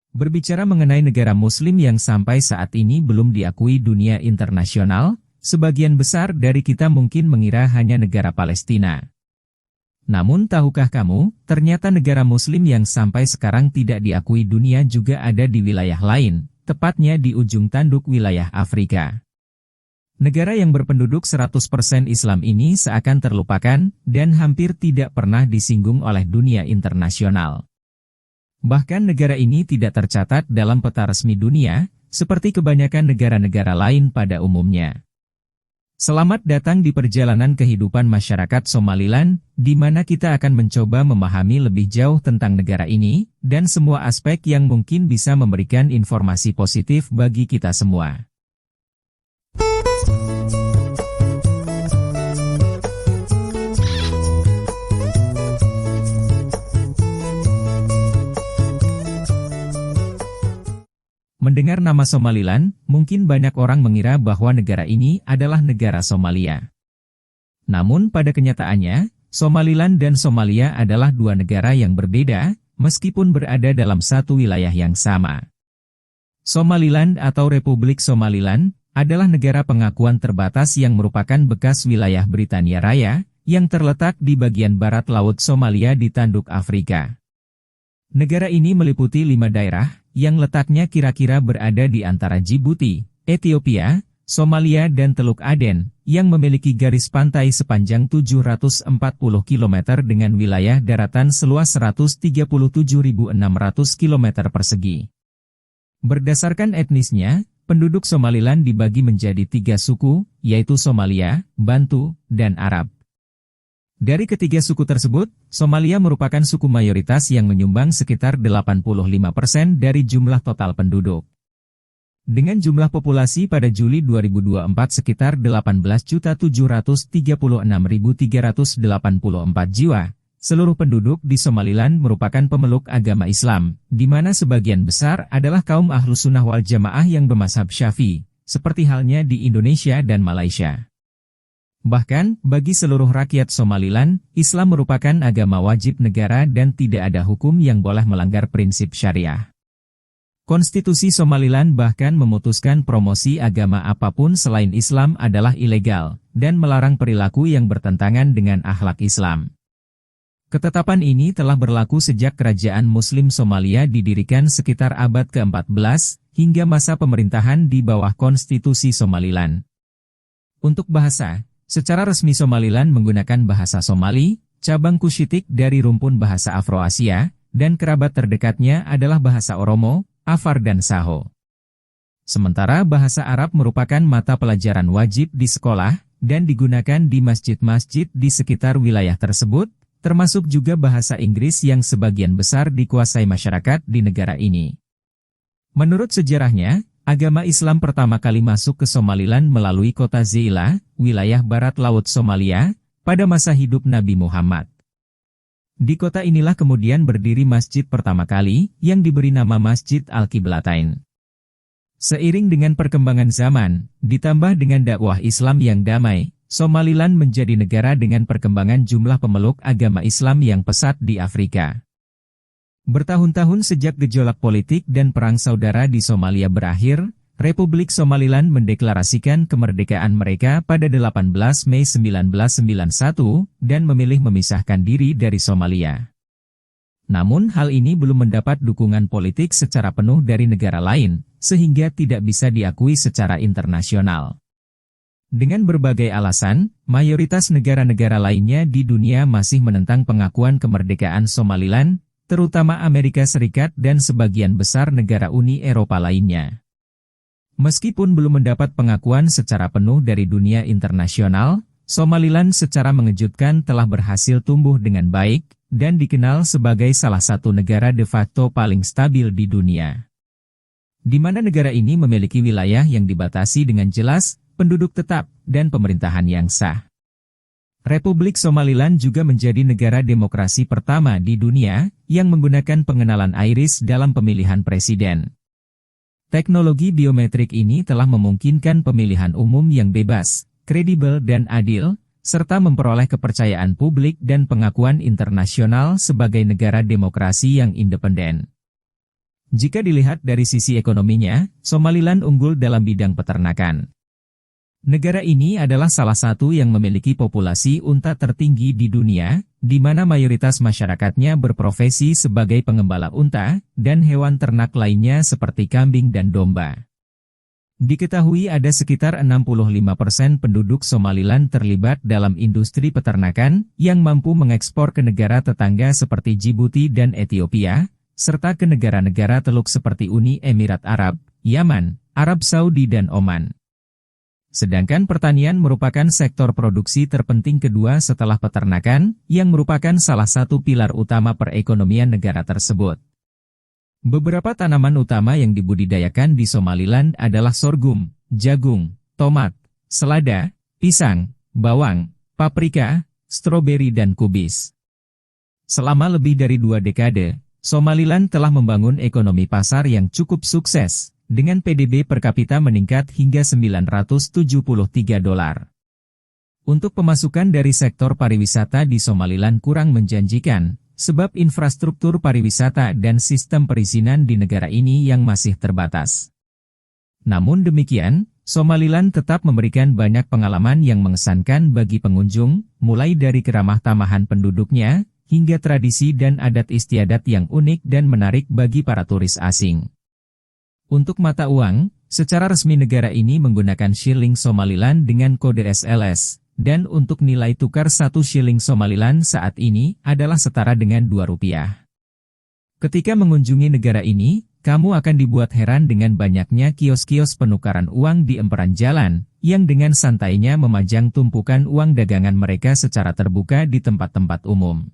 Berbicara mengenai negara Muslim yang sampai saat ini belum diakui dunia internasional, sebagian besar dari kita mungkin mengira hanya negara Palestina. Namun tahukah kamu, ternyata negara Muslim yang sampai sekarang tidak diakui dunia juga ada di wilayah lain, tepatnya di ujung tanduk wilayah Afrika. Negara yang berpenduduk 100% Islam ini seakan terlupakan, dan hampir tidak pernah disinggung oleh dunia internasional. Bahkan negara ini tidak tercatat dalam peta resmi dunia, seperti kebanyakan negara-negara lain pada umumnya. Selamat datang di perjalanan kehidupan masyarakat Somaliland, di mana kita akan mencoba memahami lebih jauh tentang negara ini, dan semua aspek yang mungkin bisa memberikan informasi positif bagi kita semua. Mendengar nama Somaliland, mungkin banyak orang mengira bahwa negara ini adalah negara Somalia. Namun pada kenyataannya, Somaliland dan Somalia adalah dua negara yang berbeda, meskipun berada dalam satu wilayah yang sama. Somaliland atau Republik Somaliland adalah negara pengakuan terbatas yang merupakan bekas wilayah Britania Raya, yang terletak di bagian barat Laut Somalia di tanduk Afrika. Negara ini meliputi 5 daerah, yang letaknya kira-kira berada di antara Djibouti, Ethiopia, Somalia dan Teluk Aden, yang memiliki garis pantai sepanjang 740 km dengan wilayah daratan seluas 137.600 km persegi. Berdasarkan etnisnya, penduduk Somaliland dibagi menjadi 3 suku, yaitu Somalia, Bantu, dan Arab. Dari ketiga suku tersebut, Somalia merupakan suku mayoritas yang menyumbang sekitar 85% dari jumlah total penduduk. Dengan jumlah populasi pada Juli 2024 sekitar 18.736.384 jiwa, seluruh penduduk di Somaliland merupakan pemeluk agama Islam, di mana sebagian besar adalah kaum Ahlus Sunnah wal Jamaah yang bermazhab Syafi'i, seperti halnya di Indonesia dan Malaysia. Bahkan, bagi seluruh rakyat Somaliland, Islam merupakan agama wajib negara dan tidak ada hukum yang boleh melanggar prinsip syariah. Konstitusi Somaliland bahkan memutuskan promosi agama apapun selain Islam adalah ilegal, dan melarang perilaku yang bertentangan dengan akhlak Islam. Ketetapan ini telah berlaku sejak kerajaan Muslim Somalia didirikan sekitar abad ke-14, hingga masa pemerintahan di bawah Konstitusi Somaliland. Untuk bahasa, secara resmi Somaliland menggunakan bahasa Somali, cabang Kushitik dari rumpun bahasa Afroasia, dan kerabat terdekatnya adalah bahasa Oromo, Afar dan Saho. Sementara bahasa Arab merupakan mata pelajaran wajib di sekolah, dan digunakan di masjid-masjid di sekitar wilayah tersebut, termasuk juga bahasa Inggris yang sebagian besar dikuasai masyarakat di negara ini. Menurut sejarahnya, agama Islam pertama kali masuk ke Somaliland melalui kota Zeila, wilayah barat laut Somalia, pada masa hidup Nabi Muhammad. Di kota inilah kemudian berdiri masjid pertama kali, yang diberi nama Masjid Al-Qiblatain. Seiring dengan perkembangan zaman, ditambah dengan dakwah Islam yang damai, Somaliland menjadi negara dengan perkembangan jumlah pemeluk agama Islam yang pesat di Afrika. Bertahun-tahun sejak gejolak politik dan perang saudara di Somalia berakhir, Republik Somaliland mendeklarasikan kemerdekaan mereka pada 18 Mei 1991 dan memilih memisahkan diri dari Somalia. Namun hal ini belum mendapat dukungan politik secara penuh dari negara lain, sehingga tidak bisa diakui secara internasional. Dengan berbagai alasan, mayoritas negara-negara lainnya di dunia masih menentang pengakuan kemerdekaan Somaliland, terutama Amerika Serikat dan sebagian besar negara Uni Eropa lainnya. Meskipun belum mendapat pengakuan secara penuh dari dunia internasional, Somaliland secara mengejutkan telah berhasil tumbuh dengan baik, dan dikenal sebagai salah satu negara de facto paling stabil di dunia. Di mana negara ini memiliki wilayah yang dibatasi dengan jelas, penduduk tetap, dan pemerintahan yang sah. Republik Somaliland juga menjadi negara demokrasi pertama di dunia yang menggunakan pengenalan iris dalam pemilihan presiden. Teknologi biometrik ini telah memungkinkan pemilihan umum yang bebas, kredibel dan adil, serta memperoleh kepercayaan publik dan pengakuan internasional sebagai negara demokrasi yang independen. Jika dilihat dari sisi ekonominya, Somaliland unggul dalam bidang peternakan. Negara ini adalah salah satu yang memiliki populasi unta tertinggi di dunia, di mana mayoritas masyarakatnya berprofesi sebagai pengembala unta, dan hewan ternak lainnya seperti kambing dan domba. Diketahui ada sekitar 65% penduduk Somaliland terlibat dalam industri peternakan, yang mampu mengekspor ke negara tetangga seperti Djibouti dan Ethiopia, serta ke negara-negara Teluk seperti Uni Emirat Arab, Yaman, Arab Saudi dan Oman. Sedangkan pertanian merupakan sektor produksi terpenting kedua setelah peternakan, yang merupakan salah satu pilar utama perekonomian negara tersebut. Beberapa tanaman utama yang dibudidayakan di Somaliland adalah sorghum, jagung, tomat, selada, pisang, bawang, paprika, stroberi dan kubis. Selama lebih dari 2 dekade, Somaliland telah membangun ekonomi pasar yang cukup sukses, dengan PDB per kapita meningkat hingga $973. Untuk pemasukan dari sektor pariwisata di Somaliland kurang menjanjikan, sebab infrastruktur pariwisata dan sistem perizinan di negara ini yang masih terbatas. Namun demikian, Somaliland tetap memberikan banyak pengalaman yang mengesankan bagi pengunjung, mulai dari keramah tamahan penduduknya, hingga tradisi dan adat istiadat yang unik dan menarik bagi para turis asing. Untuk mata uang, secara resmi negara ini menggunakan shilling Somaliland dengan kode SLS, dan untuk nilai tukar 1 shilling Somaliland saat ini adalah setara dengan Rp2. Ketika mengunjungi negara ini, kamu akan dibuat heran dengan banyaknya kios-kios penukaran uang di emperan jalan, yang dengan santainya memajang tumpukan uang dagangan mereka secara terbuka di tempat-tempat umum.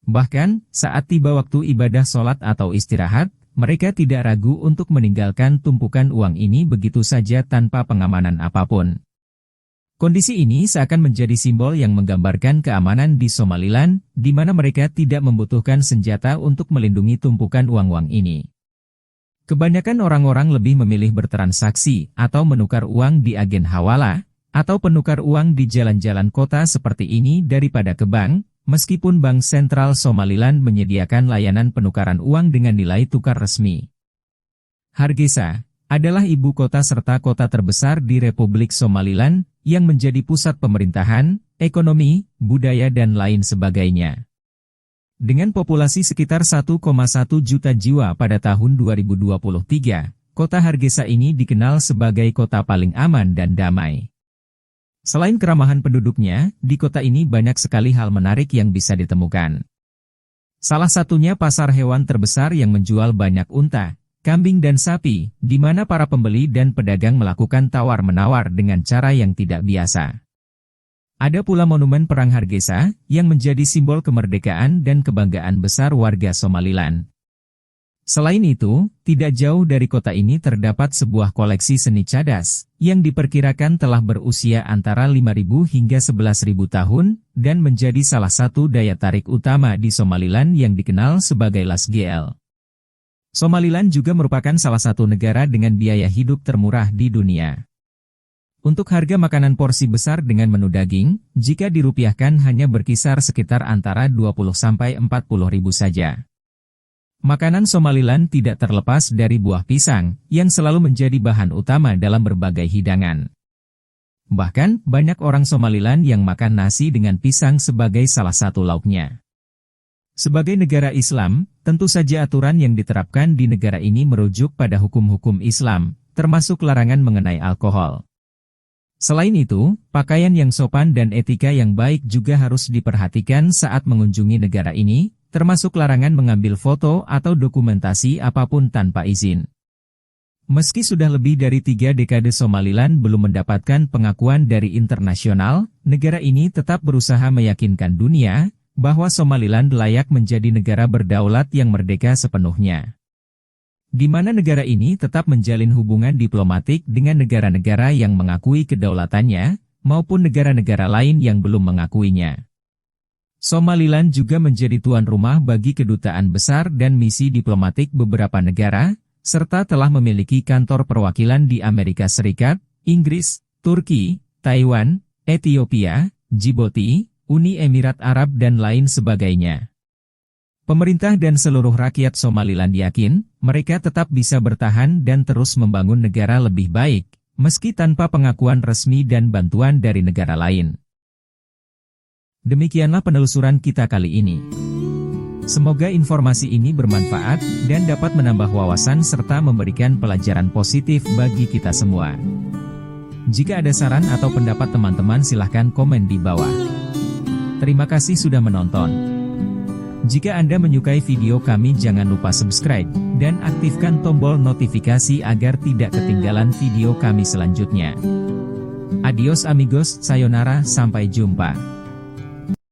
Bahkan, saat tiba waktu ibadah sholat atau istirahat, mereka tidak ragu untuk meninggalkan tumpukan uang ini begitu saja tanpa pengamanan apapun. Kondisi ini seakan menjadi simbol yang menggambarkan keamanan di Somaliland, di mana mereka tidak membutuhkan senjata untuk melindungi tumpukan uang-uang ini. Kebanyakan orang-orang lebih memilih bertransaksi atau menukar uang di agen hawala, atau penukar uang di jalan-jalan kota seperti ini daripada ke bank, meskipun Bank Sentral Somaliland menyediakan layanan penukaran uang dengan nilai tukar resmi. Hargeisa adalah ibu kota serta kota terbesar di Republik Somaliland, yang menjadi pusat pemerintahan, ekonomi, budaya dan lain sebagainya. Dengan populasi sekitar 1,1 juta jiwa pada tahun 2023, kota Hargeisa ini dikenal sebagai kota paling aman dan damai. Selain keramahan penduduknya, di kota ini banyak sekali hal menarik yang bisa ditemukan. Salah satunya pasar hewan terbesar yang menjual banyak unta, kambing dan sapi, di mana para pembeli dan pedagang melakukan tawar-menawar dengan cara yang tidak biasa. Ada pula monumen Perang Hargeisa, yang menjadi simbol kemerdekaan dan kebanggaan besar warga Somaliland. Selain itu, tidak jauh dari kota ini terdapat sebuah koleksi seni cadas, yang diperkirakan telah berusia antara 5.000 hingga 11.000 tahun, dan menjadi salah satu daya tarik utama di Somaliland yang dikenal sebagai Las GL. Somaliland juga merupakan salah satu negara dengan biaya hidup termurah di dunia. Untuk harga makanan porsi besar dengan menu daging, jika dirupiahkan hanya berkisar sekitar antara 20-40 ribu saja. Makanan Somaliland tidak terlepas dari buah pisang, yang selalu menjadi bahan utama dalam berbagai hidangan. Bahkan, banyak orang Somaliland yang makan nasi dengan pisang sebagai salah satu lauknya. Sebagai negara Islam, tentu saja aturan yang diterapkan di negara ini merujuk pada hukum-hukum Islam, termasuk larangan mengenai alkohol. Selain itu, pakaian yang sopan dan etika yang baik juga harus diperhatikan saat mengunjungi negara ini, termasuk larangan mengambil foto atau dokumentasi apapun tanpa izin. Meski sudah lebih dari 3 dekade Somaliland belum mendapatkan pengakuan dari internasional, negara ini tetap berusaha meyakinkan dunia bahwa Somaliland layak menjadi negara berdaulat yang merdeka sepenuhnya. Di mana negara ini tetap menjalin hubungan diplomatik dengan negara-negara yang mengakui kedaulatannya, maupun negara-negara lain yang belum mengakuinya. Somaliland juga menjadi tuan rumah bagi kedutaan besar dan misi diplomatik beberapa negara, serta telah memiliki kantor perwakilan di Amerika Serikat, Inggris, Turki, Taiwan, Ethiopia, Djibouti, Uni Emirat Arab dan lain sebagainya. Pemerintah dan seluruh rakyat Somaliland yakin, mereka tetap bisa bertahan dan terus membangun negara lebih baik, meski tanpa pengakuan resmi dan bantuan dari negara lain. Demikianlah penelusuran kita kali ini. Semoga informasi ini bermanfaat dan dapat menambah wawasan serta memberikan pelajaran positif bagi kita semua. Jika ada saran atau pendapat teman-teman silahkan komen di bawah. Terima kasih sudah menonton. Jika Anda menyukai video kami jangan lupa subscribe, dan aktifkan tombol notifikasi agar tidak ketinggalan video kami selanjutnya. Adios amigos, sayonara, sampai jumpa.